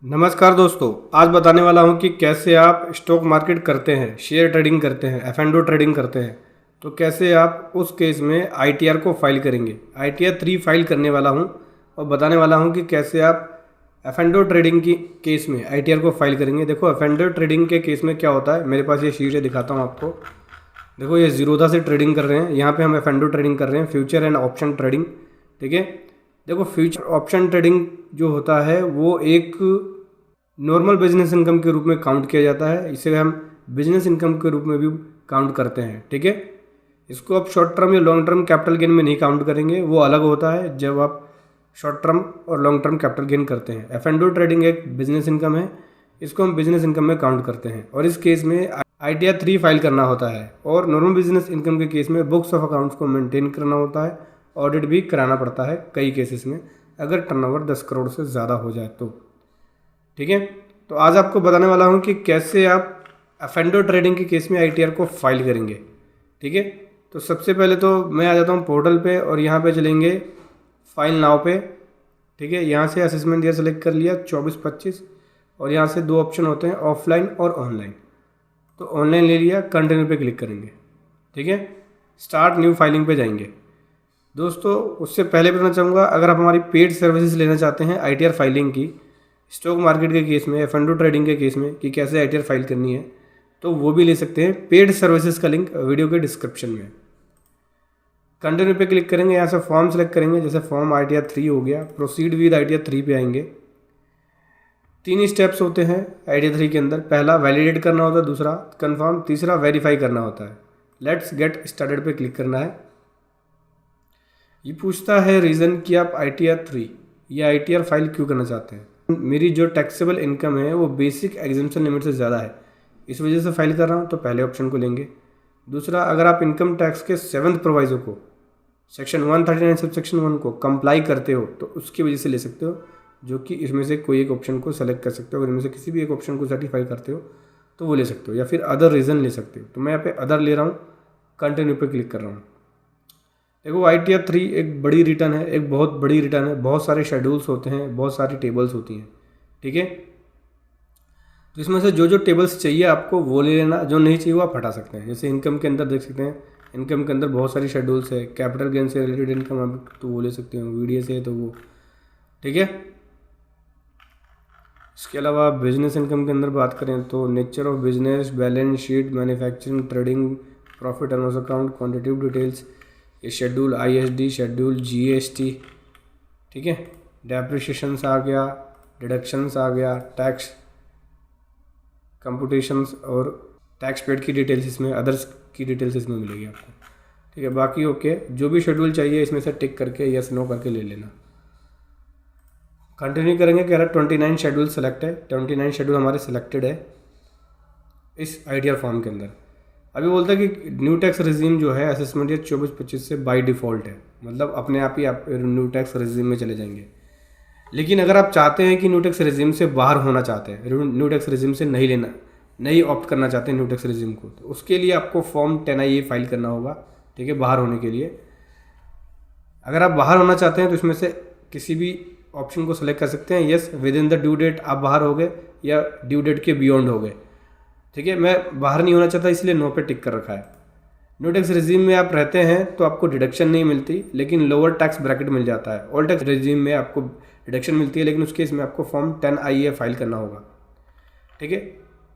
नमस्कार दोस्तों, आज बताने वाला हूं कि कैसे आप स्टॉक मार्केट करते हैं, शेयर ट्रेडिंग करते हैं, एफ&ओ ट्रेडिंग करते हैं। तो कैसे आप उस केस में आईटीआर को फाइल करेंगे। आईटीआर 3 फाइल करने वाला हूं और बताने वाला हूं कि कैसे आप एफ&ओ ट्रेडिंग की केस में आईटीआर को फाइल करेंगे। देखो, एफ&ओ ट्रेडिंग के केस में क्या होता है, मेरे पास ये शीट है, दिखाता हूँ आपको। देखो, ये जीरोधा से ट्रेडिंग कर रहे हैं, यहाँ पे हम एफ&ओ ट्रेडिंग कर रहे हैं, फ्यूचर एंड ऑप्शन ट्रेडिंग। ठीक है, देखो फ्यूचर ऑप्शन ट्रेडिंग जो होता है वो एक नॉर्मल बिजनेस इनकम के रूप में काउंट किया जाता है। इसे हम बिजनेस इनकम के रूप में भी काउंट करते हैं। ठीक है, इसको आप शॉर्ट टर्म या लॉन्ग टर्म कैपिटल गेन में नहीं काउंट करेंगे, वो अलग होता है जब आप शॉर्ट टर्म और लॉन्ग टर्म कैपिटल गेन करते हैं। एफ&ओ ट्रेडिंग एक बिजनेस इनकम है, इसको हम बिजनेस इनकम में काउंट करते हैं और इस केस में आईटीआर 3 फाइल करना होता है। और नॉर्मल बिजनेस इनकम के केस में बुक्स ऑफ अकाउंट्स को मेंटेन करना होता है, ऑडिट भी कराना पड़ता है कई केसेस में, अगर टर्नओवर 10 करोड़ से ज़्यादा हो जाए तो। ठीक है, तो आज आपको बताने वाला हूँ कि कैसे आप एफ&ओ ट्रेडिंग के केस में आईटीआर को फाइल करेंगे। ठीक है, तो सबसे पहले तो मैं आ जाता हूँ पोर्टल पे और यहाँ पे चलेंगे फाइल नाउ पे। ठीक है, यहाँ से असेसमेंट ईयर सेलेक्ट कर लिया 24-25 और यहाँ से 2 ऑप्शन होते हैं, ऑफलाइन और ऑनलाइन। तो ऑनलाइन ले लिया, कंटिन्यू पे क्लिक करेंगे। ठीक है, स्टार्ट न्यू फाइलिंग पे जाएंगे। दोस्तों, उससे पहले बताना चाहूँगा, अगर आप हमारी पेड सर्विसेज लेना चाहते हैं आईटीआर फाइलिंग की, स्टॉक मार्केट के केस में, एफ&ओ ट्रेडिंग के केस में, कि कैसे आईटीआर फाइल करनी है, तो वो भी ले सकते हैं। पेड सर्विसेज का लिंक वीडियो के डिस्क्रिप्शन में। कंटिन्यू पे क्लिक करेंगे, यहाँ से फॉर्म सेलेक्ट करेंगे, जैसे फॉर्म आईटीआर 3 हो गया, प्रोसीड विद आईटीआर 3 पे आएंगे। 3 स्टेप्स होते हैं आईटीआर 3 के अंदर। पहला वैलिडेट करना होता है, दूसरा कन्फर्म, तीसरा वेरीफाई करना होता है। लेट्स गेट स्टार्टेड पे क्लिक करना है। ये पूछता है रीज़न कि आप आईटीआर 3 या आईटीआर फाइल क्यों करना चाहते हैं। मेरी जो टैक्सेबल इनकम है वो बेसिक एग्जेम्पशन लिमिट से ज़्यादा है, इस वजह से फाइल कर रहा हूँ, तो पहले ऑप्शन को लेंगे। दूसरा, अगर आप इनकम टैक्स के 7th प्रोवाइजो को, सेक्शन 139 सब सेक्शन 1 को कंप्लाई करते हो तो उसकी वजह से ले सकते हो, जो कि इसमें से कोई एक ऑप्शन को सेलेक्ट कर सकते हो। अगर इनमें से किसी भी एक ऑप्शन को सर्टिफाई करते हो तो वो ले सकते हो, या फिर अदर रीज़न ले सकते हो। तो मैं यहाँ पे अदर ले रहा हूँ, कंटिन्यू पे क्लिक कर रहा हूँ। देखो, आईटीआर 3 एक बड़ी रिटर्न है, एक बहुत बड़ी रिटर्न है, बहुत सारे शेड्यूल्स होते हैं, बहुत सारी टेबल्स होती हैं। ठीक है, तो इसमें से जो जो टेबल्स चाहिए आपको वो ले लेना, जो नहीं चाहिए वो आप हटा सकते हैं। जैसे इनकम के अंदर देख सकते हैं, इनकम के अंदर बहुत सारी शेड्यूल्स है। कैपिटल गेन से रिलेटेड इनकम आप तो वो ले सकते हो, वीडियो से है तो वो। ठीक है, इसके अलावा बिजनेस इनकम के अंदर बात करें तो nature of business, balance sheet, manufacturing, trading, profit and loss account, quantitative details, ये शेड्यूल आईएसडी, शेड्यूल जीएसटी। ठीक है, डेप्रिसिएशंस आ गया, डिडक्शंस आ गया, टैक्स कंप्यूटेशंस और टैक्स पेड की डिटेल्स इसमें, अदर्स की डिटेल्स इसमें मिलेगी आपको। ठीक है, बाकी ओके, जो भी शेड्यूल चाहिए इसमें से टिक करके यस नो करके ले लेना। कंटिन्यू करेंगे, कह रहा है 29 शेड्यूल सेलेक्ट है। 29 शेड्यूल हमारे सिलेक्टेड है इस आईटीआर फॉर्म के अंदर। अभी बोलता है कि न्यू टैक्स रिजीम जो है असेसमेंट ये 24-25 से बाय डिफ़ॉल्ट है, मतलब अपने आप ही आप न्यू टैक्स रिजीम में चले जाएंगे। लेकिन अगर आप चाहते हैं कि न्यू टैक्स रिजीम से बाहर होना चाहते हैं, न्यू टैक्स रिजीम से नहीं लेना, नहीं ऑप्ट करना चाहते हैं न्यू टैक्स रिजीम को, तो उसके लिए आपको फॉर्म 10IA फाइल करना होगा। ठीक है, बाहर होने के लिए। अगर आप बाहर होना चाहते हैं तो इसमें से किसी भी ऑप्शन को सेलेक्ट कर सकते हैं। Yes, within the due date आप बाहर हो गए या ड्यू डेट के बियॉन्ड हो गए। ठीक है, मैं बाहर नहीं होना चाहता इसलिए नो पे टिक कर रखा है। न्यू टैक्स रिजीम में आप रहते हैं तो आपको डिडक्शन नहीं मिलती, लेकिन लोअर टैक्स ब्रैकेट मिल जाता है। ऑल टैक्स रिजीम में आपको डिडक्शन मिलती है, लेकिन उस केस में आपको फॉर्म 10IA फाइल करना होगा। ठीक है,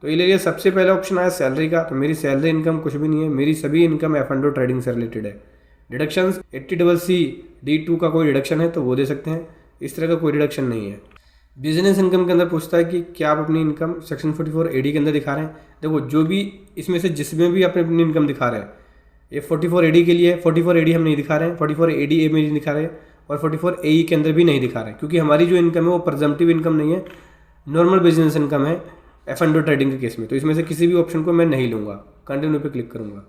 तो ये ले लिया। सबसे पहला ऑप्शन आया सैलरी का, तो मेरी सैलरी इनकम कुछ भी नहीं है, मेरी सभी इनकम एफ&ओ ट्रेडिंग से रिलेटेड है। डिडक्शंस 80CC D2 का कोई डिडक्शन है तो वो दे सकते हैं, इस तरह का कोई डिडक्शन नहीं है। बिजनेस इनकम के अंदर पूछता है कि क्या आप अपनी इनकम सेक्शन 44AD के अंदर दिखा रहे हैं। देखो, जो भी इसमें से जिसमें भी आप अपनी इनकम दिखा रहे हैं, ये 44AD के लिए 44AD हम नहीं दिखा रहे हैं, 44ADA में नहीं दिखा रहे हैं और 44AE के अंदर भी नहीं दिखा रहे हैं, क्योंकि हमारी जो इनकम है वो प्रेजम्पटिव इनकम नहीं है, नॉर्मल बिजनेस इनकम है एफ&ओ ट्रेडिंग के केस में। तो इसमें से किसी भी ऑप्शन को मैं नहीं लूँगा, कंटिन्यू पे क्लिक करूँगा।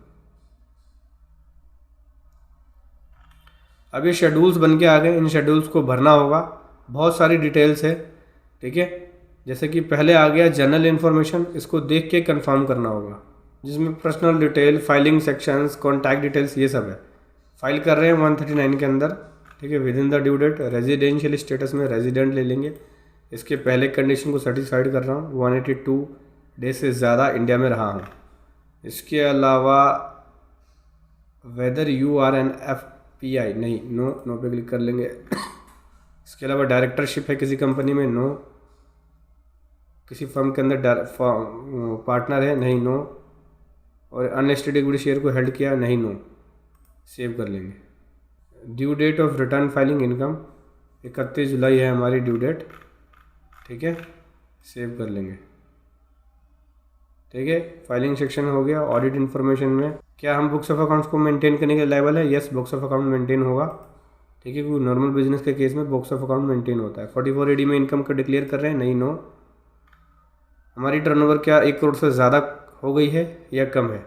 अब ये शेड्यूल्स बन के आ गए, इन शेड्यूल्स को भरना होगा, बहुत सारी डिटेल्स है। ठीक है, जैसे कि पहले आ गया जनरल इन्फॉर्मेशन, इसको देख के कंफर्म करना होगा, जिसमें personal detail, filing sections, contact details ये सब है। फाइल कर रहे हैं 139 के अंदर। ठीक है, within the due date, residential status में रेजिडेंट ले लेंगे, इसके पहले कंडीशन को सेटिस्फाइड कर रहा हूँ, 182 डे से ज़्यादा इंडिया में रहा हूँ। इसके अलावा whether you are an FPI, नहीं, नो पे क्लिक कर लेंगे। इसके अलावा डायरेक्टरशिप है किसी कंपनी में, नो। किसी फर्म के अंदर पार्टनर है, नहीं, नो। और अनलिस्टेड इक्विटी शेयर को हेल्ड किया, नहीं, नो। सेव कर लेंगे। Due date of return filing income 31 जुलाई है हमारी ड्यू डेट, ठीक है, सेव कर लेंगे। ठीक है, फाइलिंग सेक्शन हो गया। ऑडिट इन्फॉर्मेशन में क्या हम बुक्स ऑफ अकाउंट्स को मेंटेन करने के लायबल है? Yes, books of account maintain होगा, ठीक है, क्योंकि नॉर्मल बिजनेस के केस में बुक्स ऑफ अकाउंट मेंटेन होता है। 44AD में इनकम का डिक्लेयर कर रहे हैं, नहीं, नो। हमारी टर्नओवर क्या 1 करोड़ से ज़्यादा हो गई है या कम है?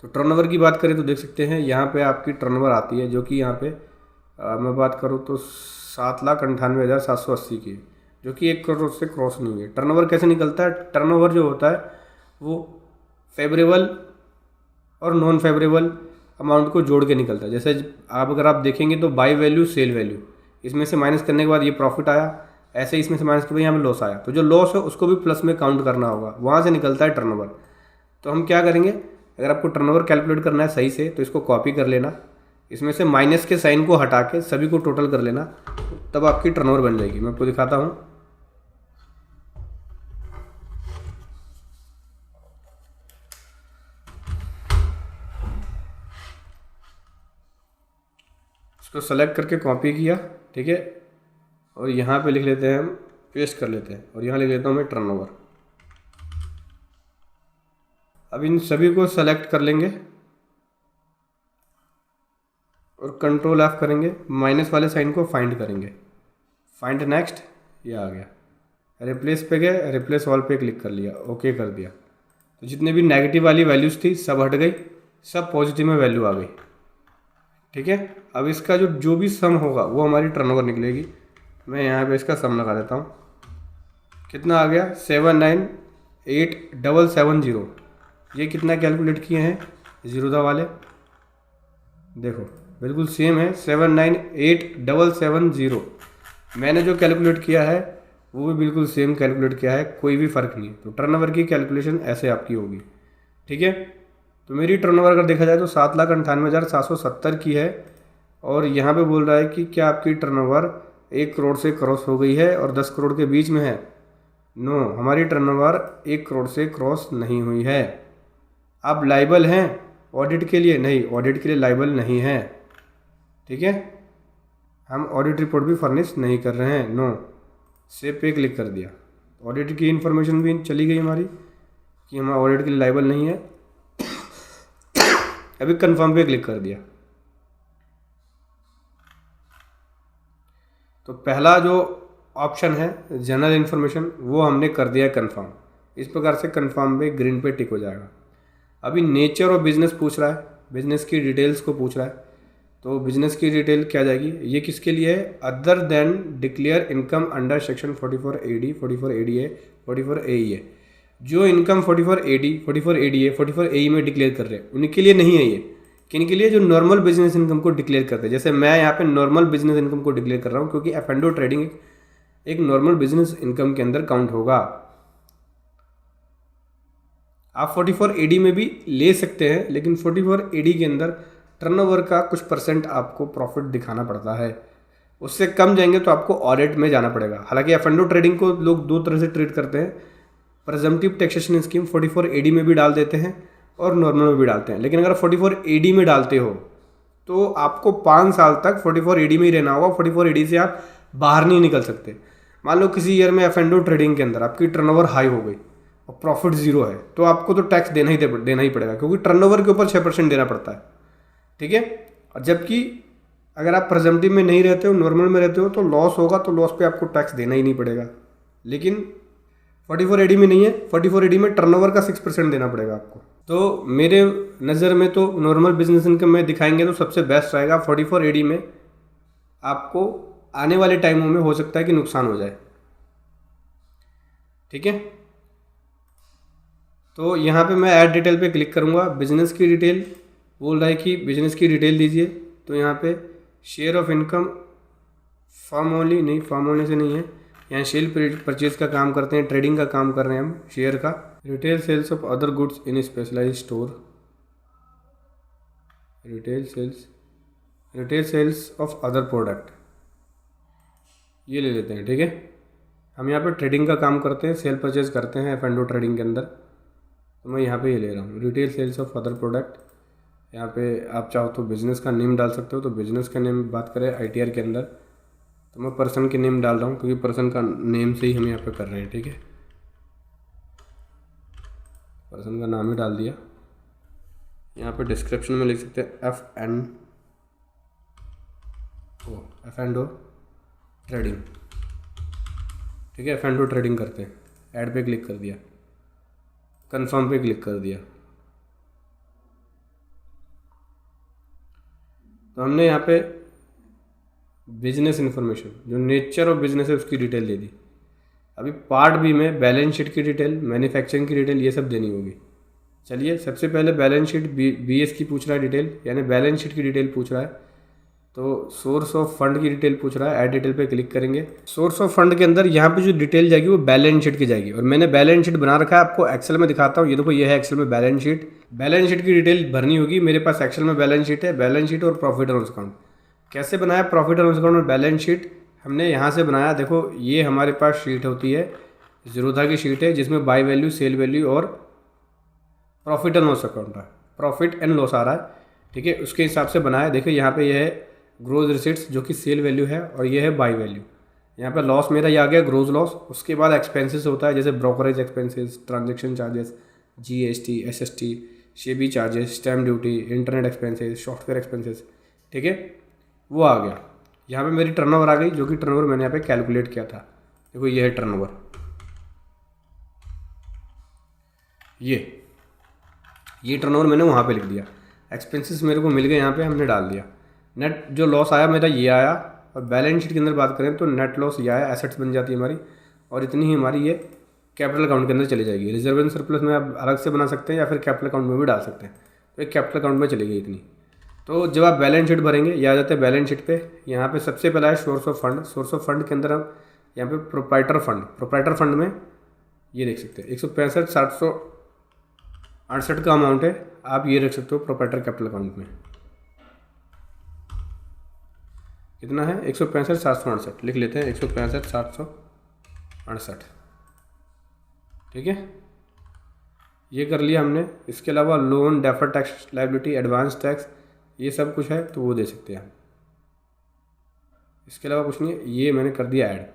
तो टर्नओवर की बात करें तो देख सकते हैं यहाँ पे आपकी टर्नओवर आती है, जो कि यहाँ पे मैं बात करूँ तो 7,98,780 की, जो कि 1 करोड़ से क्रॉस नहीं हुई है। टर्नओवर कैसे निकलता है? टर्नओवर जो होता है वो फेवरेबल और नॉन फेवरेबल अमाउंट को जोड़ के निकलता है। जैसे अगर आप देखेंगे तो बाई वैल्यू, सेल वैल्यू, इसमें से माइनस करने के बाद ये प्रॉफिट आया, ऐसे इसमें से माइनस के बाद यहाँ पे लॉस आया, तो जो लॉस है उसको भी प्लस में काउंट करना होगा, वहाँ से निकलता है टर्नओवर। तो हम क्या करेंगे, अगर आपको टर्नओवर कैलकुलेट करना है सही से तो इसको कॉपी कर लेना, इसमें से माइनस के साइन को हटा के सभी को टोटल कर लेना, तब आपकी टर्नओवर बन जाएगी। मैं आपको दिखाता हूँ। इसको सेलेक्ट करके कॉपी किया, ठीक है, और यहाँ पे लिख लेते हैं हम, पेस्ट कर लेते हैं, और यहाँ लिख लेता हूँ मैं टर्नओवर। अब इन सभी को सेलेक्ट कर लेंगे और कंट्रोल F करेंगे, माइनस वाले साइन को फाइंड करेंगे, फाइंड नेक्स्ट, ये आ गया। रिप्लेस पे गए, रिप्लेस ऑल पे क्लिक कर लिया, ओके कर दिया, तो जितने भी नेगेटिव वाली वैल्यूज़ थी सब हट गई, सब पॉजिटिव में वैल्यू आ गई, ठीक है। अब इसका जो भी सम होगा वो हमारी टर्नओवर निकलेगी। मैं यहाँ पे इसका सम लगा देता हूँ, कितना आ गया, 798,770। ये कितना कैलकुलेट किए हैं जीरोदा वाले, देखो बिल्कुल सेम है, 798,770। मैंने जो कैलकुलेट किया है वो भी बिल्कुल सेम कैलकुलेट किया है, कोई भी फ़र्क नहीं है। तो टर्नओवर की कैलकुलेशन ऐसे आपकी होगी, ठीक है। तो मेरी टर्नओवर अगर देखा जाए तो 7,98,770 की है, और यहाँ पे बोल रहा है कि क्या आपकी टर्नओवर 1 करोड़ से क्रॉस हो गई है और 10 करोड़ के बीच में है? नो, हमारी टर्नओवर 1 करोड़ से क्रॉस नहीं हुई है। आप लाइबल हैं ऑडिट के लिए? नहीं, ऑडिट के लिए लाइबल नहीं है, ठीक है, हम ऑडिट रिपोर्ट भी फर्निश नहीं कर रहे हैं, नो। सेव पे क्लिक कर दिया, ऑडिट की इन्फॉर्मेशन भी चली गई हमारी कि हम ऑडिट के लिए लाइबल नहीं है। अभी कंफर्म पे क्लिक कर दिया, तो पहला जो ऑप्शन है जनरल इन्फॉर्मेशन वो हमने कर दिया कंफर्म। इस प्रकार से कंफर्म पे ग्रीन पे टिक हो जाएगा। अभी नेचर और बिजनेस पूछ रहा है, बिजनेस की डिटेल्स को पूछ रहा है, तो बिजनेस की डिटेल क्या जाएगी, ये किसके लिए है? Other than declare income under section 44AD, 44ADA, 44AE। जो इनकम 44AD, 44ADA, 44AE में डिक्लेयर कर रहे हैं उनके लिए नहीं है ये। किन के लिए? जो नॉर्मल बिजनेस इनकम को डिक्लेयर करते हैं। जैसे मैं यहाँ पे नॉर्मल बिजनेस इनकम को डिक्लेयर कर रहा हूँ, क्योंकि F&O ट्रेडिंग एक नॉर्मल बिजनेस इनकम के अंदर काउंट होगा। आप 44AD में भी ले सकते हैं, लेकिन 44AD के अंदर टर्नओवर का कुछ % आपको प्रॉफिट दिखाना पड़ता है, उससे कम जाएंगे तो आपको ऑडिट में जाना पड़ेगा। हालांकि F&O ट्रेडिंग को लोग दो तरह से ट्रीट करते हैं, प्रेजम्पटिव टैक्सेशन स्कीम 44AD में भी डाल देते हैं और नॉर्मल में भी डालते हैं। लेकिन अगर 44AD में डालते हो तो आपको 5 साल तक 44AD में ही रहना होगा, 44AD से आप बाहर नहीं निकल सकते। मान लो किसी ईयर में F&O ट्रेडिंग के अंदर आपकी टर्नओवर हाई हो गई और प्रॉफिट 0 है, तो आपको तो टैक्स देना ही पड़ेगा, क्योंकि टर्नओवर के ऊपर 6% देना पड़ता है, ठीक है। और जबकि अगर आप प्रेजम्पटिव में नहीं रहते हो, नॉर्मल में रहते हो, तो लॉस होगा, तो लॉस पे आपको टैक्स देना ही नहीं पड़ेगा। लेकिन 44AD में नहीं है, 44AD में टर्नओवर का 6% देना पड़ेगा आपको। तो मेरे नज़र में तो नॉर्मल बिजनेस इनकम में दिखाएंगे तो सबसे बेस्ट रहेगा। 44AD में आपको आने वाले टाइमों में हो सकता है कि नुकसान हो जाए, ठीक है। तो यहाँ पे मैं ऐड डिटेल पे क्लिक करूँगा, बिजनेस की डिटेल बोल रहा है कि बिजनेस की डिटेल दीजिए, तो यहाँ पे share of income firm only नहीं, फर्म ओनली से नहीं है, यहाँ सेल परचेज का काम करते हैं, ट्रेडिंग का काम कर रहे हैं हम शेयर का। Retail sales of other goods in specialize store, retail sales of other product, ये ले लेते हैं। ठीक है, हम यहाँ पे ट्रेडिंग का काम करते हैं, सेल परचेज करते हैं F&O ट्रेडिंग के अंदर, तो मैं यहाँ पे ये ले रहा हूँ retail sales of other product. यहाँ पे आप चाहो तो बिज़नेस का नेम डाल सकते हो, तो बिज़नेस का नेम बात करें ITR के अंदर, तो मैं पर्सन के नेम डाल रहा हूँ क्योंकि पर्सन का नेम से ही हम यहाँ पे कर रहे हैं। ठीक है, पर्सन का नाम ही डाल दिया। यहाँ पे डिस्क्रिप्शन में लिख सकते हैं F&O ट्रेडिंग। ठीक है, F&O ट्रेडिंग करते हैं, ऐड पे क्लिक कर दिया, कंफर्म पे क्लिक कर दिया। तो हमने यहाँ पे बिजनेस इन्फॉर्मेशन, जो नेचर ऑफ बिजनेस है उसकी डिटेल दे दी। अभी पार्ट बी में बैलेंस शीट की डिटेल, मैन्युफैक्चरिंग की डिटेल, ये सब देनी होगी। चलिए, सबसे पहले बैलेंस शीट BS की पूछ रहा है डिटेल, यानी बैलेंस शीट की डिटेल पूछ रहा है। तो सोर्स ऑफ फंड की डिटेल पूछ रहा है, ऐड डिटेल पे क्लिक करेंगे। सोर्स ऑफ फंड के अंदर यहाँ पे जो डिटेल जाएगी वो बैलेंस शीट की जाएगी, और मैंने बैलेंस शीट बना रखा है, आपको एक्सेल में दिखाता हूँ। ये देखो, ये है एक्सेल में बैलेंस शीट। बैलेंस शीट की डिटेल भरनी होगी, मेरे पास एक्सेल में बैलेंस शीट है। बैलेंस शीट और प्रॉफिट एंड लॉस अकाउंट कैसे बनाया, प्रॉफिट एंड लॉस अकाउंट और बैलेंस शीट हमने यहाँ से बनाया। देखो, ये हमारे पास शीट होती है, जीरोधा की शीट है, जिसमें बाई वैल्यू, सेल वैल्यू और प्रॉफिट एंड लॉस अकाउंट है, प्रॉफिट एंड लॉस आ रहा है। ठीक है, उसके हिसाब से बनाया। देखिए, यहाँ पे ये है ग्रोज रिसिट्स, जो कि सेल वैल्यू है, और ये है बाई वैल्यू। यहाँ पे लॉस मेरा ये आ गया, ग्रोज लॉस। उसके बाद एक्सपेंसेस होता है, जैसे brokerage expenses, transaction charges, GST, SST, शेबी charges, stamp duty, internet expenses, software expenses. ठीक है, वो आ गया। यहाँ पे मेरी टर्नओवर आ गई, जो कि टर्नओवर मैंने यहाँ पे कैलकुलेट किया था। देखो, ये है टर्नओवर, ये टर्नओवर मैंने वहाँ पे लिख दिया। एक्सपेंसेस मेरे को मिल गए, यहाँ पे हमने डाल दिया। नेट जो लॉस आया मेरा ये आया, और बैलेंस शीट के अंदर बात करें तो नेट लॉस ये आया, एसेट्स बन जाती है हमारी, और इतनी ही हमारी ये कैपिटल अकाउंट के अंदर चली जाएगी। रिजर्व एंड सरप्लस में आप अलग से बना सकते हैं, या फिर कैपिटल अकाउंट में भी डाल सकते हैं, तो एक कैपिटल अकाउंट में चलेगी इतनी। तो जब आप बैलेंस शीट भरेंगे, ये आ जाते हैं बैलेंस शीट पे। यहाँ पे सबसे पहला है source of fund. Source of fund के अंदर हम यहाँ पे प्रोप्राइटर फंड में ये देख सकते हैं 165,768 का अमाउंट है। आप ये रख सकते हो प्रोप्राइटर कैपिटल अकाउंट में। कितना है? 165,768 लिख लेते हैं, 165,768। ठीक है, ये कर लिया हमने। इसके अलावा loan, deferred tax liability, advance tax, ये सब कुछ है तो वो दे सकते हैं हम। इसके अलावा कुछ नहीं है, ये मैंने कर दिया ऐड।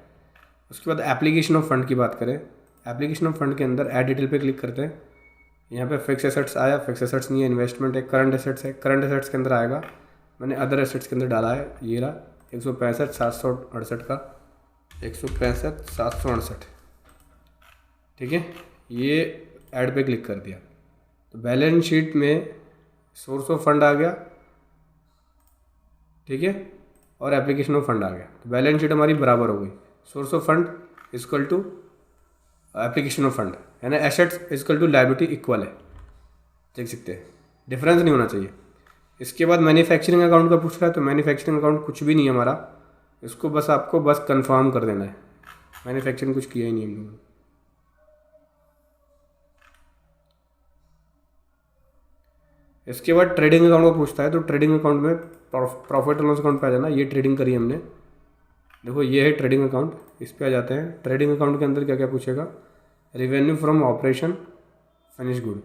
उसके बाद एप्लीकेशन ऑफ फंड की बात करें, एप्लीकेशन ऑफ फंड के अंदर ऐड डिटेल पे क्लिक करते हैं। यहाँ पे फिक्स एसेट्स आया, फिक्स एसेट्स नहीं है, इन्वेस्टमेंट है, करंट एसेट्स है, करंट एसेट्स के अंदर आएगा। मैंने अदर एसेट्स के अंदर डाला है, ये रहा 165,768 का, 165,768। ठीक है, ये ऐड पे क्लिक कर दिया तो बैलेंस शीट में सोर्स ऑफ फंड आ गया। ठीक है, और एप्लीकेशन ऑफ फंड आ गया, तो बैलेंस शीट हमारी बराबर हो गई। Source of fund equal to application of fund, यानी assets equal to liability equal है। देख सकते हैं, डिफरेंस नहीं होना चाहिए। इसके बाद मैन्युफैक्चरिंग अकाउंट का पूछ रहा है, तो मैन्युफैक्चरिंग अकाउंट कुछ भी नहीं है हमारा, इसको बस आपको बस कंफर्म कर देना है। मैन्युफैक्चरिंग कुछ किया ही नहीं हम लोगों ने। इसके बाद ट्रेडिंग अकाउंट को पूछता है, तो ट्रेडिंग अकाउंट में प्रॉफिट एंड लॉस अकाउंट पे आ जाना। ये ट्रेडिंग करी हमने, देखो ये है ट्रेडिंग अकाउंट, इस पे आ जाते हैं। ट्रेडिंग अकाउंट के अंदर क्या क्या पूछेगा? Revenue from operation, finish good.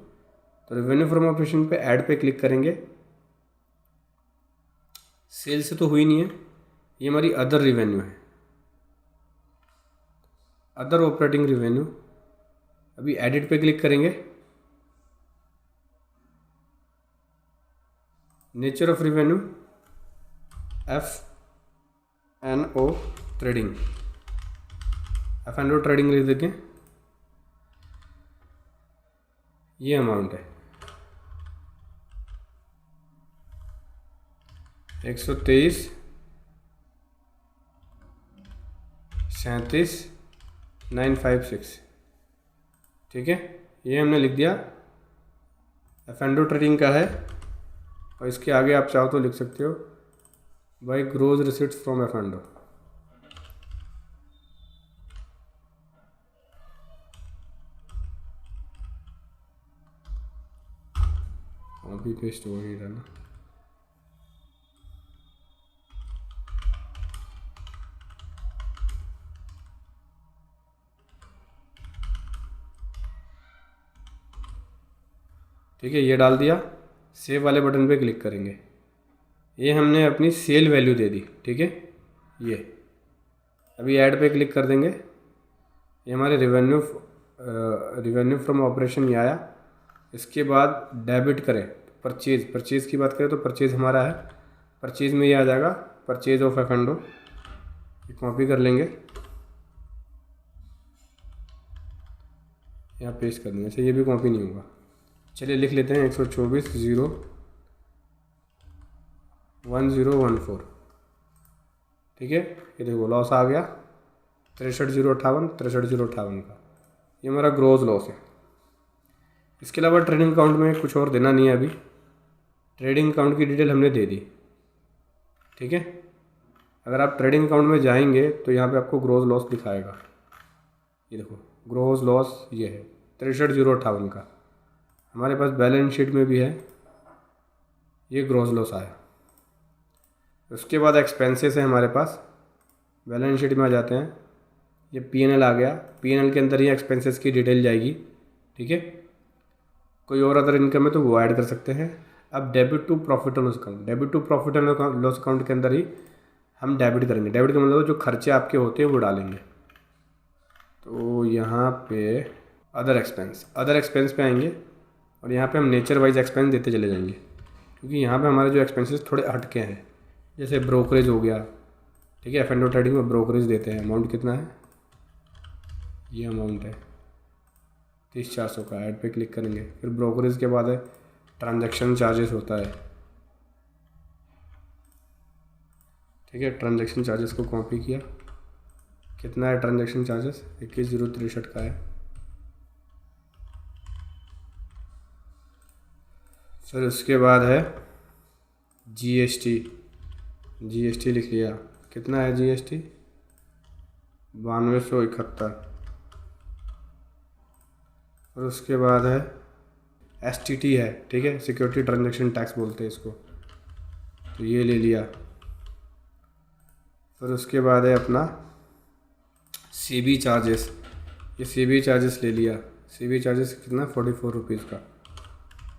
तो रेवेन्यू फ्रॉम ऑपरेशन पे ऐड पे क्लिक करेंगे। सेल से तो हुई नहीं है, ये हमारी अदर रेवेन्यू है, अदर ऑपरेटिंग रेवेन्यू। अभी एडिट पे क्लिक करेंगे। Nature of revenue F&O trading, F&O trading लिख देंगे। ये अमाउंट है 123,37,956। ठीक है, ये हमने लिख दिया, F&O ट्रेडिंग का है। और इसके आगे आप चाहो तो लिख सकते हो by grows receipts from F&O। Copy paste हो नहीं रहा ना। ठीक है, ये डाल दिया। सेव वाले बटन पे क्लिक करेंगे। ये हमने अपनी सेल वैल्यू दे दी। ठीक है, ये अभी ऐड पे क्लिक कर देंगे। ये हमारे रिवेन्यू फ्रॉम ऑपरेशन ये आया। इसके बाद डेबिट करें, परचेज़ की बात करें तो परचेज़ हमारा है। परचेज़ में ये आ जाएगा परचेज़ ऑफ एफेंडो। ये कॉपी कर लेंगे, यहाँ पेस्ट कर देंगे। अच्छा, ये भी कॉपी नहीं होगा। चलिए लिख लेते हैं 124.0.1014। ठीक है, ये देखो लॉस आ गया 63,058 का। ये हमारा ग्रोथ लॉस है। इसके अलावा ट्रेडिंग अकाउंट में कुछ और देना नहीं है अभी। ट्रेडिंग अकाउंट की डिटेल हमने दे दी। ठीक है, अगर आप ट्रेडिंग अकाउंट में जाएंगे तो यहाँ पे आपको ग्रोथ लॉस दिखाएगा। ये देखो ग्रोथ लॉस ये है 63,058 का। हमारे पास बैलेंस शीट में भी है, ये ग्रोथ लॉस आया। उसके बाद एक्सपेंसेस है हमारे पास। बैलेंस शीट में आ जाते हैं, ये पीएनएल आ गया। पीएनएल के अंदर ही एक्सपेंसेस की डिटेल जाएगी। ठीक है, कोई और अदर इनकम है तो वो ऐड कर सकते हैं। अब debit to profit and loss account, debit to profit and loss account के अंदर ही हम डेबिट करेंगे। डेबिट का मतलब जो खर्चे आपके होते हैं वो डालेंगे। तो यहाँ पे अदर एक्सपेंस पे आएंगे और यहाँ पे हम नेचर वाइज एक्सपेंस देते चले जाएंगे, क्योंकि यहाँ पे हमारे जो एक्सपेंसेस थोड़े हटके हैं। जैसे ब्रोकरेज हो गया। ठीक है, एफएनडो ट्रेडिंग में ब्रोकरेज देते हैं। अमाउंट कितना है, ये अमाउंट है 30,400 का। ऐड पे क्लिक करेंगे। फिर ब्रोकरेज के बाद है ट्रांजैक्शन चार्जेस होता है। ठीक है, ट्रांजैक्शन चार्जेस को कॉपी किया। कितना है ट्रांजैक्शन चार्जेस, 21,063 का है। फिर उसके बाद है जीएसटी लिख लिया। कितना है जीएसटी, 9271। और उसके बाद है एसटीटी है। ठीक है, सिक्योरिटी ट्रांजैक्शन टैक्स बोलते हैं इसको, तो ये ले लिया। फिर उसके बाद है अपना सीबी चार्जेस, ये सीबी चार्जेस ले लिया। सीबी चार्जेस कितना, 44 रुपीज़ का।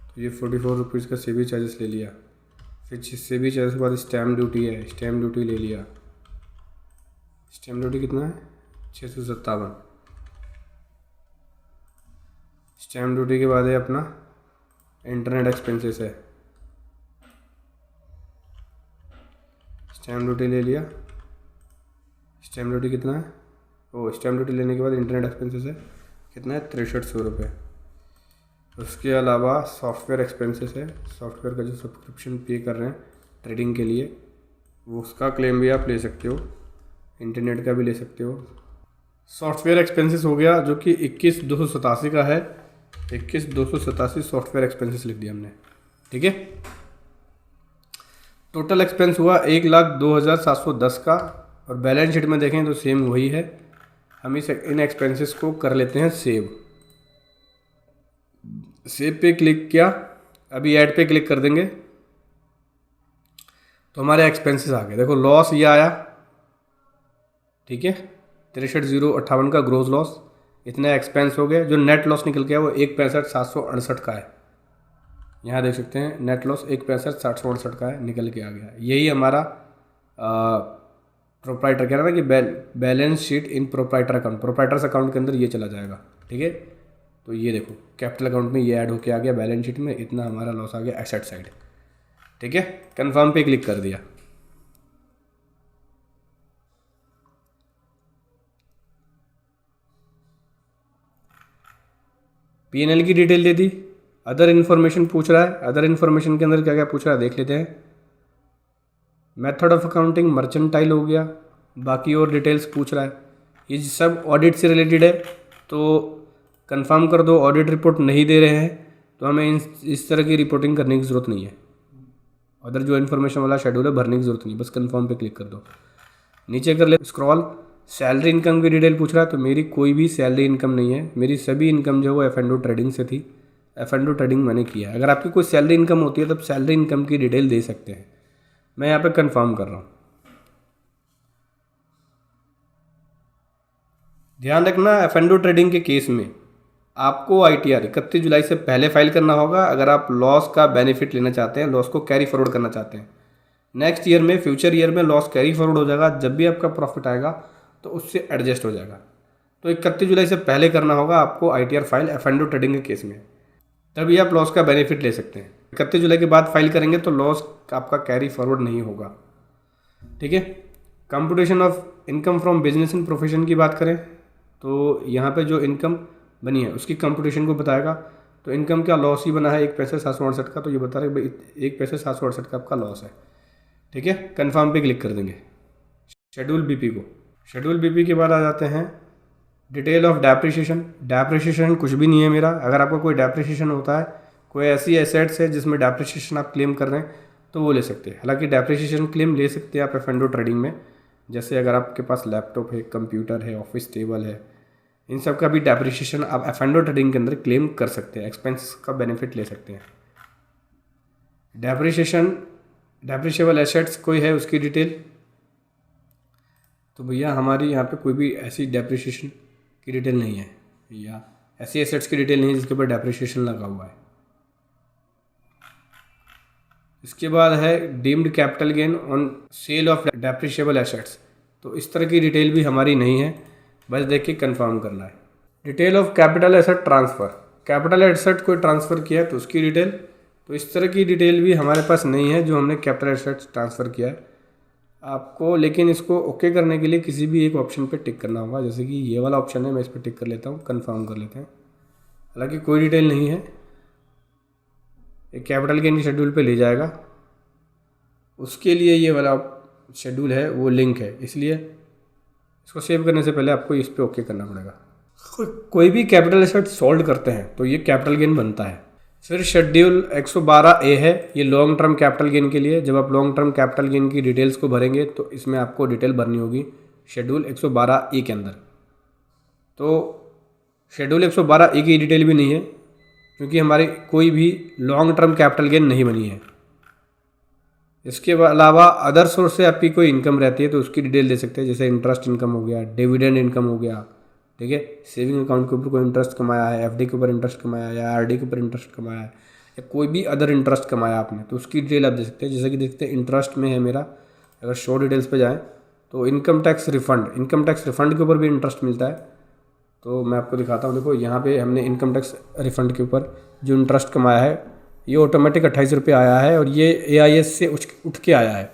तो ये 44 रुपीज़ का सीबी चार्जेस ले लिया। फिर सीबी चार्जेस के बाद स्टैम्प ड्यूटी है, स्टैम्प ड्यूटी ले लिया। स्टैम्प ड्यूटी कितना है, 657। स्टैम्प ड्यूटी के बाद है अपना इंटरनेट एक्सपेंसेस है, स्टैम्प ड्यूटी ले लिया। स्टैम्प ड्यूटी कितना है, स्टैम्प ड्यूटी लेने के बाद इंटरनेट एक्सपेंसेस है कितना है, 6300 रुपये। उसके अलावा सॉफ्टवेयर एक्सपेंसेस है। सॉफ्टवेयर का जो सब्सक्रिप्शन पे कर रहे हैं ट्रेडिंग के लिए, वो उसका क्लेम भी आप ले सकते हो, इंटरनेट का भी ले सकते हो। सॉफ्टवेयर एक्सपेंसेस हो गया जो कि 21,287 का है। 21,287 सॉफ्टवेयर एक्सपेंसेस लिख दिया हमने। ठीक है, टोटल एक्सपेंस हुआ 1,02,710 का। और बैलेंस शीट में देखें तो सेम वही है। हम इन एक्सपेंसेस को कर लेते हैं सेव पे क्लिक किया। अभी ऐड पे क्लिक कर देंगे तो हमारे एक्सपेंसेस आ गए। देखो लॉस ये आया। ठीक है, 63,058 का ग्रोस लॉस, इतने एक्सपेंस हो गए। जो नेट लॉस निकल गया वो 1,65,768 का है। यहाँ देख सकते हैं नेट लॉस 1,65,768 का है, निकल के आ गया। यही हमारा प्रोप्राइटर कह रहा था कि balance sheet in proprietor account, proprietors account के अंदर ये चला जाएगा। ठीक है, तो ये देखो कैपिटल अकाउंट में ये ऐड होके आ गया बैलेंस शीट में। इतना हमारा लॉस आ गया एसेट साइड। ठीक है, कंफर्म पे क्लिक कर दिया। पीएनएल की डिटेल दे दी। अदर इन्फॉर्मेशन पूछ रहा है। अदर इन्फॉर्मेशन के अंदर क्या क्या पूछ रहा है देख लेते हैं। मेथड ऑफ अकाउंटिंग मर्चेंटाइल हो गया, बाकी और डिटेल्स पूछ रहा है। ये सब ऑडिट से रिलेटेड है, तो कंफर्म कर दो। ऑडिट रिपोर्ट नहीं दे रहे हैं तो हमें इस तरह की रिपोर्टिंग करने की ज़रूरत नहीं है। अदर जो इन्फॉर्मेशन वाला शेड्यूल है भरने की ज़रूरत नहीं, बस कंफर्म पे क्लिक कर दो। नीचे कर ले स्क्रॉल। सैलरी इनकम की डिटेल पूछ रहा है, तो मेरी कोई भी सैलरी इनकम नहीं है। मेरी सभी इनकम जो है वो एफएनडो ट्रेडिंग से थी। F&O ट्रेडिंग मैंने किया है। अगर आपकी कोई सैलरी इनकम होती है तब सैलरी इनकम की डिटेल दे सकते हैं। मैं यहाँ पे कंफर्म कर रहा हूँ। ध्यान रखना, F&O ट्रेडिंग के केस में आपको ITR 31 जुलाई से पहले फाइल करना होगा अगर आप लॉस का बेनिफिट लेना चाहते हैं, लॉस को कैरी फॉरवर्ड करना चाहते हैं। नेक्स्ट ईयर में, फ्यूचर ईयर में लॉस कैरी फॉरवर्ड हो जाएगा, जब भी आपका प्रॉफिट आएगा तो उससे एडजस्ट हो जाएगा। तो 31 जुलाई से पहले करना होगा आपको ITR फाइल F&O ट्रेडिंग के केस में, तभी आप लॉस का बेनिफिट ले सकते हैं। 31 जुलाई के बाद फाइल करेंगे तो लॉस आपका कैरी फॉरवर्ड नहीं होगा। ठीक है। Computation of income from business and profession की बात करें तो यहाँ पे जो इनकम बनी है उसकी कंप्यूटेशन को बताएगा। तो इनकम का लॉस ही बना है 1 पैसे 768 का, तो ये बता रहे भाई 1 पैसे 768 का आपका लॉस है। ठीक है। कन्फर्म पे क्लिक कर देंगे। शेड्यूल बीपी को, शेड्यूल बीपी के बाद आ जाते हैं डिटेल ऑफ डेप्रिसिएशन। डेप्रिसिएशन कुछ भी नहीं है मेरा। अगर आपका कोई डेप्रिसिएशन होता है, कोई ऐसी एसेट्स है जिसमें डेप्रिसिएशन आप क्लेम कर रहे हैं तो वो ले सकते हैं। हालांकि डेप्रिसिएशन क्लेम ले सकते हैं आप F&O ट्रेडिंग में, जैसे अगर आपके पास लैपटॉप है, कंप्यूटर है, ऑफिस टेबल है, इन सब का भी डेप्रिसिएशन आप F&O ट्रेडिंग के अंदर क्लेम कर सकते हैं, एक्सपेंस का बेनिफिट ले सकते हैं। डेप्रिसिएशन, डेप्रिशिएबल एसेट्स कोई है उसकी डिटेल, तो भैया हमारी यहाँ पे कोई भी ऐसी डेप्रिसिएशन की डिटेल नहीं है या ऐसी एसेट्स की डिटेल नहीं है जिसके ऊपर डेप्रिसिएशन लगा हुआ है। इसके बाद है deemed capital gain on sale of depreciable assets, तो इस तरह की डिटेल भी हमारी नहीं है, बस देख के कंफर्म करना है। Detail of capital asset transfer, capital asset कोई ट्रांसफ़र किया है तो उसकी डिटेल, तो इस तरह की डिटेल भी हमारे पास नहीं है जो हमने कैपिटल एसेट ट्रांसफ़र किया है आपको। लेकिन इसको ओके करने के लिए किसी भी एक ऑप्शन पे टिक करना होगा, जैसे कि ये वाला ऑप्शन है, मैं इस पर टिक कर लेता हूँ, कंफर्म कर लेते हैं। हालांकि कोई डिटेल नहीं है, एक कैपिटल गेन की शेड्यूल पे ले जाएगा, उसके लिए ये वाला शेड्यूल है वो लिंक है, इसलिए इसको सेव करने से पहले आपको इस पर ओके करना पड़ेगा। कोई भी कैपिटल एसेट सोल्ड करते हैं तो ये कैपिटल गेन बनता है। फिर शेड्यूल 112A है, ये लॉन्ग टर्म कैपिटल गेन के लिए। जब आप लॉन्ग टर्म कैपिटल गेन की डिटेल्स को भरेंगे तो इसमें आपको डिटेल भरनी होगी शेड्यूल 112A के अंदर। तो शेड्यूल 112A की डिटेल भी नहीं है क्योंकि हमारी कोई भी लॉन्ग टर्म कैपिटल गेन नहीं बनी है। इसके अलावा अदर सोर्स से आपकी कोई इनकम रहती है तो उसकी डिटेल दे सकते हैं, जैसे इंटरेस्ट इनकम हो गया, डिविडेंड इनकम हो गया। ठीक है। सेविंग अकाउंट के ऊपर कोई इंटरेस्ट कमाया है, FD के ऊपर इंटरेस्ट कमाया है, या RD के ऊपर इंटरेस्ट कमाया है, या कोई भी अदर इंटरेस्ट कमाया आपने तो उसकी डिटेल आप दे सकते हैं। जैसे कि देखते हैं इंटरेस्ट में है मेरा, अगर शो डिटेल्स पे जाएँ तो income tax refund, income tax refund के ऊपर भी इंटरेस्ट मिलता है। तो मैं आपको दिखाता हूँ, देखो यहाँ पे हमने इनकम टैक्स रिफंड के ऊपर जो इंटरेस्ट कमाया है ये ऑटोमेटिक 28 रुपये आया है और ये AIS से उठ के आया है।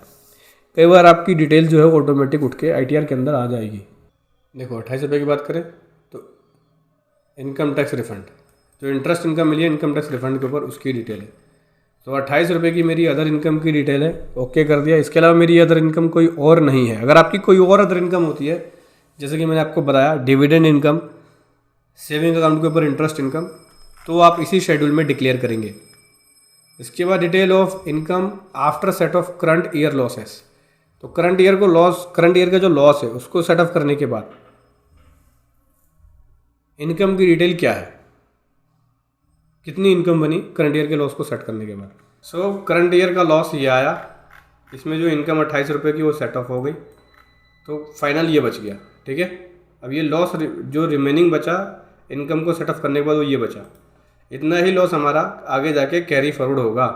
कई बार आपकी डिटेल जो है ऑटोमेटिक उठ के ITR के अंदर आ जाएगी। देखो 28 रुपये की बात करें तो इनकम टैक्स रिफंड, जो इंटरेस्ट इनकम मिली है इनकम टैक्स रिफंड के ऊपर, उसकी डिटेल है। तो 28 रुपये की मेरी अदर इनकम की डिटेल है, ओके कर दिया। इसके अलावा मेरी अदर इनकम कोई और नहीं है। अगर आपकी कोई और अदर इनकम होती है, जैसे कि मैंने आपको बताया डिविडेंड इनकम, सेविंग अकाउंट के ऊपर इंटरेस्ट इनकम, तो आप इसी शेड्यूल में डिक्लेयर करेंगे। इसके बाद detail of income after set of current year losses, तो करंट ईयर को लॉस, करंट ईयर का जो लॉस है उसको सेट ऑफ करने के बाद इनकम की डिटेल क्या है, कितनी इनकम बनी करंट ईयर के लॉस को सेट करने के बाद। सो करंट ईयर का लॉस ये आया, इसमें जो इनकम 28 रुपये की वो सेट ऑफ हो गई, तो फाइनल ये बच गया। ठीक है। अब ये लॉस जो रिमेनिंग बचा इनकम को सेट ऑफ करने के बाद वो ये बचा, इतना ही लॉस हमारा आगे जाके कैरी फॉरवर्ड होगा।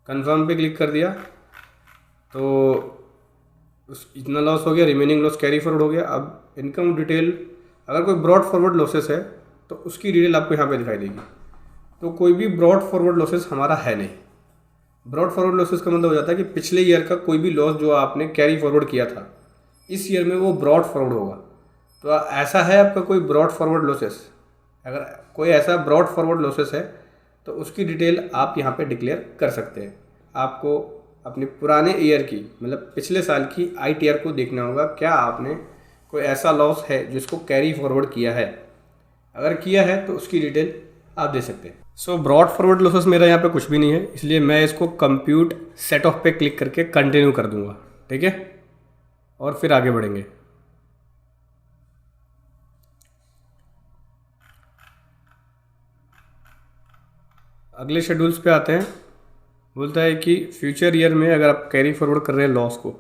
कंफर्म पे क्लिक कर दिया तो इतना लॉस हो गया, रिमेनिंग लॉस कैरी फॉरवर्ड हो गया। अब इनकम डिटेल, अगर कोई ब्रॉड फॉरवर्ड लॉसेस है तो उसकी डिटेल आपको यहाँ पे दिखाई देगी। तो कोई भी ब्रॉड फॉरवर्ड लॉसेस हमारा है नहीं। ब्रॉड फॉरवर्ड लॉसेस का मतलब हो जाता है कि पिछले ईयर का कोई भी लॉस जो आपने कैरी फॉरवर्ड किया था इस ईयर में वो ब्रॉड फॉरवर्ड होगा। तो ऐसा है आपका कोई ब्रॉड फॉरवर्ड लॉसेस, अगर कोई ऐसा ब्रॉड फॉरवर्ड लॉसेस है तो उसकी डिटेल आप यहाँ पे डिक्लेयर कर सकते हैं। आपको अपने पुराने ईयर की, मतलब पिछले साल की ITR को देखना होगा, क्या आपने कोई ऐसा लॉस है जिसको कैरी फॉरवर्ड किया है। अगर किया है तो उसकी डिटेल आप दे सकते हैं। सो ब्रॉड फॉरवर्ड लॉसेस मेरा यहाँ पे कुछ भी नहीं है, इसलिए मैं इसको कंप्यूट सेट ऑफ पे क्लिक करके कंटिन्यू कर दूंगा। ठीक है। और फिर आगे बढ़ेंगे। अगले शेड्यूल्स पे आते हैं। बोलता है कि फ्यूचर ईयर में अगर आप कैरी फॉरवर्ड कर रहे हैं लॉस को,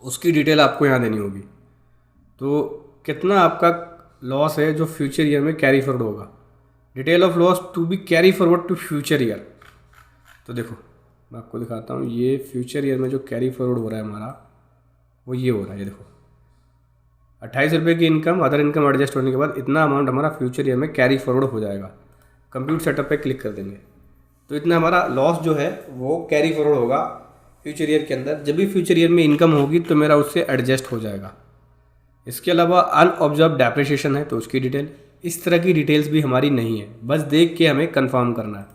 उसकी डिटेल आपको यहाँ देनी होगी। तो कितना आपका लॉस है जो फ्यूचर ईयर में कैरी फॉरवर्ड होगा, detail of loss to be carry forward to future year. तो देखो मैं आपको दिखाता हूँ, ये फ्यूचर ईयर में जो कैरी फॉरवर्ड हो रहा है हमारा, वो ये हो रहा है। ये देखो 28 रुपये की इनकम, अदर इनकम एडजस्ट होने के बाद इतना अमाउंट हमारा फ्यूचर ईयर में कैरी फॉरवर्ड हो जाएगा। कंप्यूट सेटअप पे क्लिक कर देंगे तो इतना हमारा लॉस जो है वो कैरी फॉरवर्ड होगा फ्यूचर ईयर के अंदर। जब भी फ्यूचर ईयर में इनकम होगी तो मेरा उससे एडजस्ट हो जाएगा। इसके अलावा अनऑब्जर्व डेप्रिसिएशन है तो उसकी डिटेल, इस तरह की डिटेल्स भी हमारी नहीं है, बस देख के हमें कंफर्म करना है।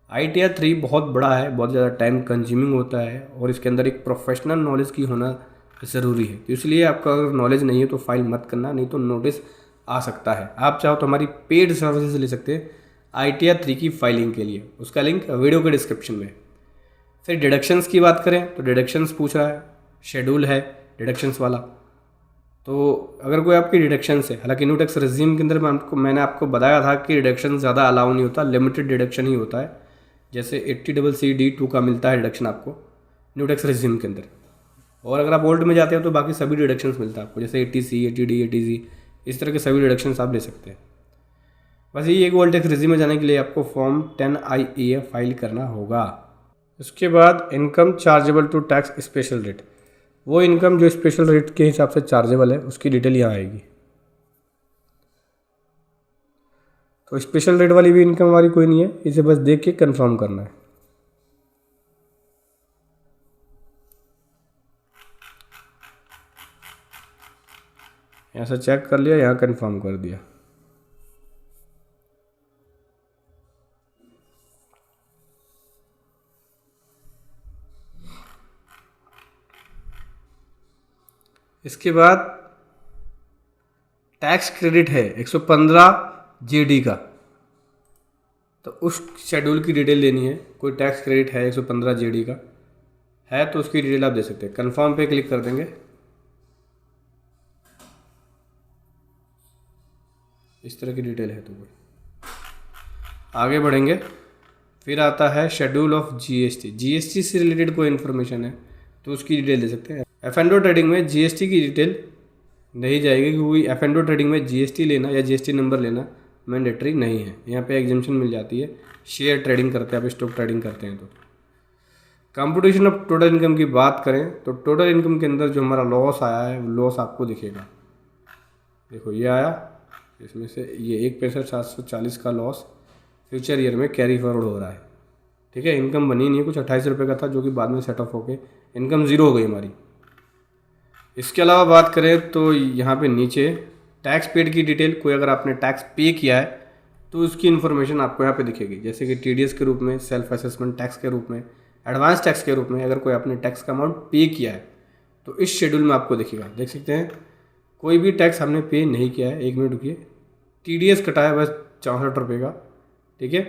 ITR 3 बहुत बड़ा है, बहुत ज़्यादा टाइम कंज्यूमिंग होता है और इसके अंदर एक प्रोफेशनल नॉलेज की होना ज़रूरी है। तो इसलिए आपका अगर नॉलेज नहीं है तो फाइल मत करना, नहीं तो नोटिस आ सकता है। आप चाहो तो हमारी पेड सर्विसेज ले सकते हैं ITR 3 की फाइलिंग के लिए, उसका लिंक वीडियो के डिस्क्रिप्शन में। फिर डिडक्शंस की बात करें तो डिडक्शंस पूछ रहा है, शेड्यूल है डिडक्शंस वाला। तो अगर कोई आपकी डिडक्शंस है, हालांकि न्यू टैक्स रेजिम के अंदर मैंने आपको बताया था कि डिडक्शन ज़्यादा अलाउ नहीं होता, लिमिटेड डिडक्शन ही होता है। जैसे 80CC-D2 का मिलता है डिडक्शन आपको न्यू टैक्स रेजिम के अंदर, और अगर आप ओल्ड में जाते हैं तो बाकी सभी डिडक्शंस मिलता है आपको, जैसे 80C, 80D, 80C, इस तरह के सभी डिडक्शंस आप ले सकते हैं। बस ये एक ओल्ड टैक्स रेजिम में जाने के लिए आपको फॉर्म 10IEF फाइल करना होगा। उसके बाद income chargeable to tax special rate, वो इनकम जो स्पेशल रेट के हिसाब से चार्जेबल है उसकी डिटेल यहाँ आएगी। तो स्पेशल रेट वाली भी इनकम हमारी कोई नहीं है, इसे बस देख के कंफर्म करना है। यहाँ से चेक कर लिया, यहाँ कंफर्म कर दिया। इसके बाद टैक्स क्रेडिट है 115 JD का, तो उस शेड्यूल की डिटेल लेनी है। कोई टैक्स क्रेडिट है 115 JD का है तो उसकी डिटेल आप दे सकते हैं। कंफर्म पे क्लिक कर देंगे, इस तरह की डिटेल है। तो कोई आगे बढ़ेंगे, फिर आता है शेड्यूल ऑफ GST से रिलेटेड कोई इन्फॉर्मेशन है तो उसकी डिटेल दे सकते हैं। F&O ट्रेडिंग में GST की डिटेल नहीं जाएगी, क्योंकि F&O ट्रेडिंग में GST लेना या GST नंबर लेना मैंडेटरी नहीं है। यहाँ पे एग्जेम्पशन मिल जाती है, शेयर ट्रेडिंग करते हैं आप, स्टॉक ट्रेडिंग करते हैं तो। कंप्यूटेशन ऑफ टोटल इनकम की बात करें तो टोटल इनकम के अंदर जो हमारा लॉस आया है वो लॉस आपको दिखेगा। देखो ये आया, इसमें से ये 1,65,740 का लॉस फ्यूचर ईयर में कैरी फॉरवर्ड हो रहा है। ठीक है, इनकम बनी नहीं है, कुछ 28 रुपये का था जो कि बाद में सेट ऑफ होके इनकम ज़ीरो हो गई हमारी। इसके अलावा बात करें तो यहाँ पे नीचे टैक्स पेड की डिटेल, कोई अगर आपने टैक्स पे किया है तो उसकी इन्फॉर्मेशन आपको यहाँ पे दिखेगी, जैसे कि TDS के रूप में, सेल्फ असेसमेंट टैक्स के रूप में, एडवांस टैक्स के रूप में। अगर कोई आपने टैक्स का अमाउंट पे किया है तो इस शेड्यूल में आपको दिखेगा, देख सकते हैं। कोई भी टैक्स हमने पे नहीं किया है, 1 मिनट रुकिए, TDS कटा है बस 64 रुपये का। ठीक है,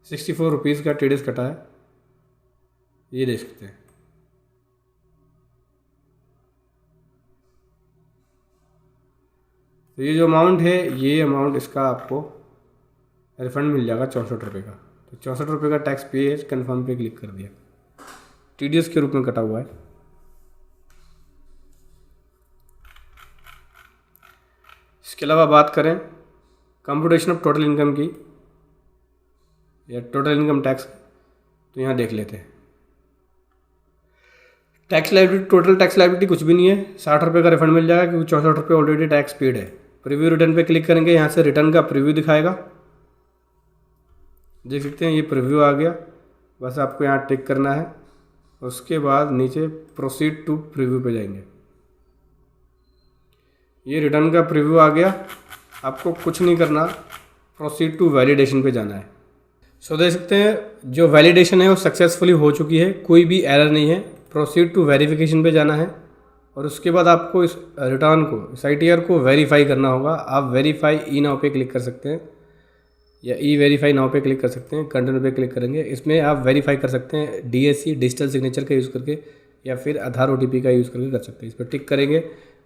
64 रुपीज़ का TDS कटा है, ये देख सकते हैं। तो ये जो अमाउंट है, ये अमाउंट इसका आपको रिफंड मिल जाएगा 64 रुपये का। तो 64 रुपये का टैक्स पे है, कन्फर्म पे क्लिक कर दिया, TDS के रूप में कटा हुआ है। इसके अलावा बात करें कंप्यूटेशन ऑफ टोटल इनकम की या टोटल इनकम टैक्स, तो यहाँ देख लेते हैं। Tax liability, total tax liability कुछ भी नहीं है, 60 रुपये का रिफंड मिल जाएगा क्योंकि 64 रुपये ऑलरेडी टैक्स पेड है। प्रीव्यू रिटर्न पे क्लिक करेंगे, यहाँ से रिटर्न का प्रीव्यू दिखाएगा, देख सकते हैं ये प्रीव्यू आ गया। बस आपको यहाँ टिक करना है, उसके बाद नीचे प्रोसीड टू प्रीव्यू पे जाएंगे। ये रिटर्न का प्रीव्यू आ गया, आपको कुछ नहीं करना, प्रोसीड टू वैलिडेशन पे जाना है। सो देख सकते हैं जो वैलिडेशन है वो सक्सेसफुली हो चुकी है, कोई भी एरर नहीं है। प्रोसीड टू वेरिफिकेशन पे जाना है और उसके बाद आपको इस रिटर्न को, इस ITR को वेरीफाई करना होगा। आप वेरीफाई ई नाउ पे क्लिक कर सकते हैं या ई वेरीफाई नाउ पे क्लिक कर सकते हैं, कंटिन्यू पे क्लिक करेंगे। इसमें आप वेरीफाई कर सकते हैं DSC डिजिटल सिग्नेचर का यूज़ करके या फिर आधार OTP का यूज़ करके कर सकते हैं। इस पर टिक करेंगे,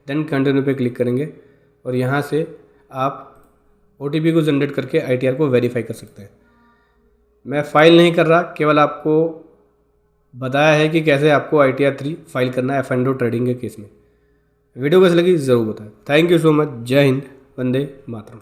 देन कंटिन्यू पे क्लिक करेंगे और यहाँ से आप OTP को जनरेट करके ITR को वेरीफाई कर सकते हैं। मैं फाइल नहीं कर रहा, केवल आपको बताया है कि कैसे आपको ITR 3 फाइल करना है F&O ट्रेडिंग के केस में। वीडियो कैसी लगी ज़रूर बताएं। Thank you so much. जय हिंद, वंदे मातरम।